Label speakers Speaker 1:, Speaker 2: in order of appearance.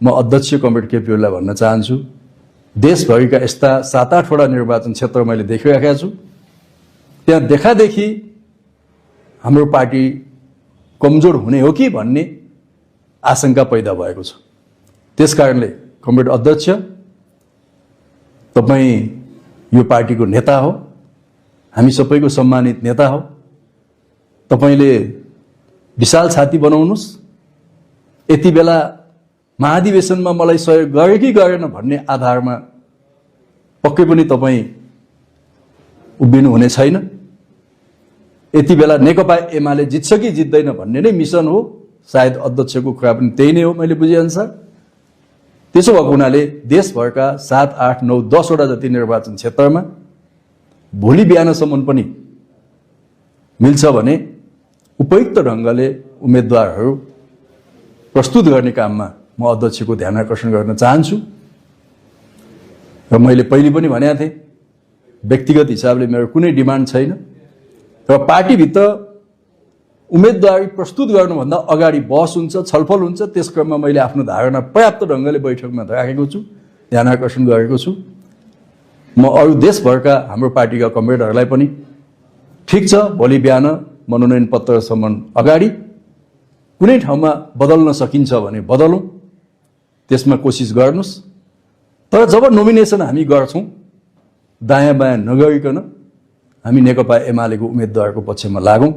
Speaker 1: म अध्यक्ष कमरेड केपी ओलीलाई भन्न चाहन्छु, देशभरिका यस्ता 7-8 वटा निर्वाचन क्षेत्र मैले देखिरहेका छु, त्यहाँ देखादेखि हाम्रो पार्टी कमजोर हुने हो कि भन्ने आशंका पैदा भएको छ। त्यसकारणले कमरेड अध्यक्ष, तपाईँ यो पार्टीको नेता हो, हामी सबैको सम्मानित नेता हो, तपाईले विशाल छाती बनाउनुस्। यति बेला महाधिवेशनमा मलाई सहयोग गरे कि गरेन भन्ने आधारमा पक्कै पनि तपाईँ उभिनु हुने छैन। यति बेला नेकपा एमाले जित्छ कि जित्दैन भन्ने नै मिसन हो, सायद अध्यक्षको कुरा पनि त्यही नै हो मैले बुझेअनुसार। त्यसो भएको हुनाले देशभरका 7, 8, 9, 10 वटा जति निर्वाचन क्षेत्रमा भोलि बिहानसम्म पनि मिल्छ भने उपयुक्त ढङ्गले उम्मेदवारहरू प्रस्तुत गर्ने काममा म अध्यक्षको ध्यान आकर्षण गर्न चाहन्छु। र मैले पहिले पनि भनेको थिएँ, व्यक्तिगत हिसाबले मेरो कुनै डिमान्ड छैन, र पार्टीभित्र उम्मेदवारी प्रस्तुत गर्नुभन्दा अगाडि बहस हुन्छ, छलफल हुन्छ। त्यस क्रममा मैले आफ्नो धारणा पर्याप्त ढङ्गले बैठकमा राखेको छु, ध्यान आकर्षण गरेको छु। म अरू देशभरका हाम्रो पार्टीका कमरेडहरूलाई पनि ठिक छ, भोलि बिहान मनोनयन पत्रसम्म अगाडि कुनै ठाउँमा बदल्न सकिन्छ भने बदलौँ, त्यसमा कोसिस गर्नुस्। तर जब नोमिनेसन हामी गर्छौँ, दायाँ बायाँ नगरिकन हामी नेकपा एमालेको उम्मेदवारको पक्षमा लागौँ।